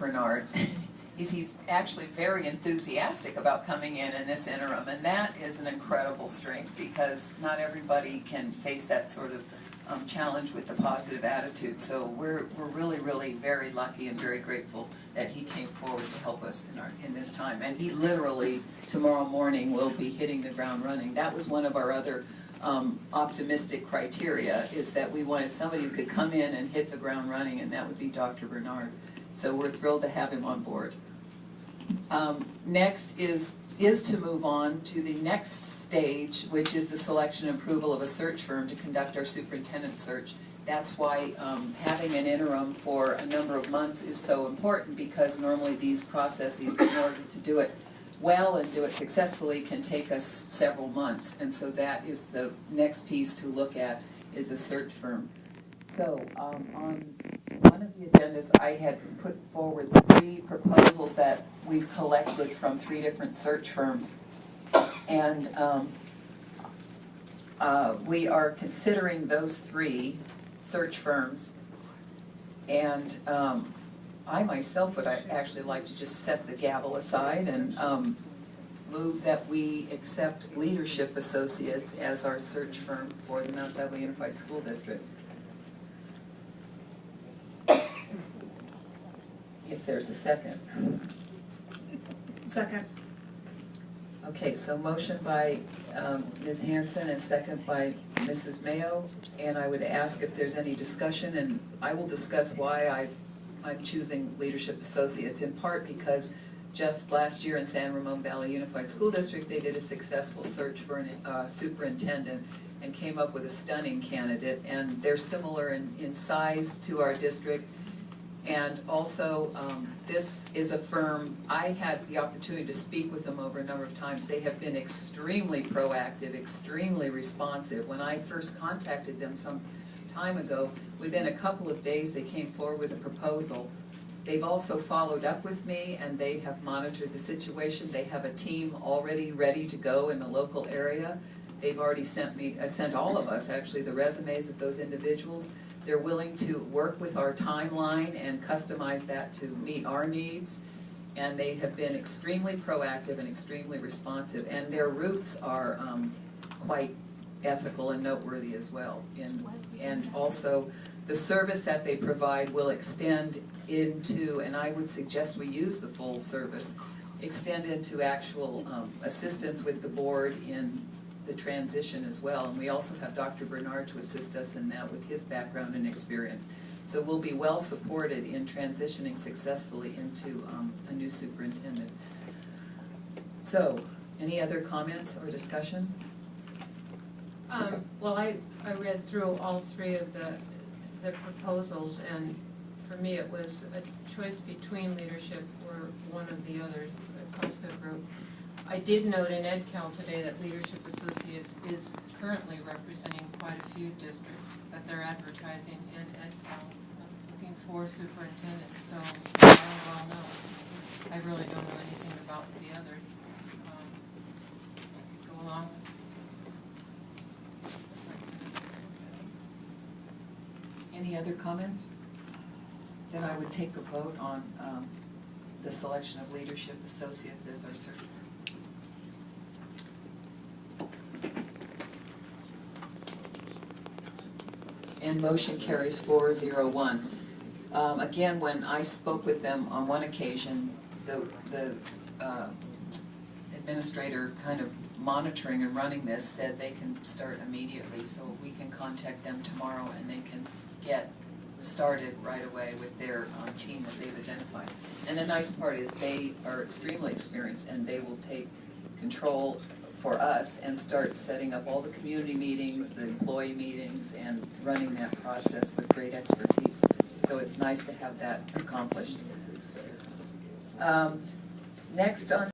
Bernard is he's actually very enthusiastic about coming in this interim, and that is an incredible strength because not everybody can face that sort of challenge with the positive attitude. So we're really, really very lucky and very grateful that he came forward to help us in this time. And he literally tomorrow morning will be hitting the ground running. That was one of our other optimistic criteria, is that we wanted somebody who could come in and hit the ground running, and that would be Dr. Bernard. So we're thrilled to have him on board. Next is to move on to the next stage, which is the selection and approval of a search firm to conduct our superintendent search. That's why having an interim for a number of months is so important, because normally these processes, in order to do it well and do it successfully, can take us several months. And so that is the next piece to look at, is a search firm. So on one of the agendas, I had put forward 3 proposals that we've collected from 3 different search firms. And we are considering those 3 search firms. And I myself would actually like to just set the gavel aside and move that we accept Leadership Associates as our search firm for the Mount Dudley Unified School District. If there's a second. Second. Okay, so motion by Ms. Hansen and second by Mrs. Mayo, and I would ask if there's any discussion, and I will discuss why I'm choosing Leadership Associates, in part because just last year in San Ramon Valley Unified School District, they did a successful search for a superintendent and came up with a stunning candidate, and they're similar in size to our district. And also, this is a firm, I had the opportunity to speak with them over a number of times. They have been extremely proactive, extremely responsive. When I first contacted them some time ago, within a couple of days they came forward with a proposal. They've also followed up with me, and they have monitored the situation. They have a team already ready to go in the local area. They've already sent all of us actually the resumes of those individuals. They're willing to work with our timeline and customize that to meet our needs. And they have been extremely proactive and extremely responsive. And their roots are quite ethical and noteworthy as well. And also, the service that they provide will extend into, and I would suggest we use the full service, extend into actual assistance with the board in the transition as well. And we also have Dr. Bernard to assist us in that with his background and experience. So we'll be well supported in transitioning successfully into a new superintendent. So, any other comments or discussion? Well, I read through all 3 of the proposals, and for me it was a choice between Leadership or one of the others, the Costco group. I did note in EdCal today that Leadership Associates is currently representing quite a few districts that they're advertising in EdCal, looking for superintendent. So I don't well know. I really don't know anything about the others. Go along with Any other comments? Then I would take a vote on the selection of Leadership Associates as our search firm. And motion carries 4-0-1. Again, when I spoke with them on one occasion, the administrator kind of monitoring and running this said they can start immediately, so we can contact them tomorrow and they can get started right away with their team that they've identified. And the nice part is they are extremely experienced, and they will take control for us and start setting up all the community meetings, the employee meetings, and running that process with great expertise. So it's nice to have that accomplished. Next on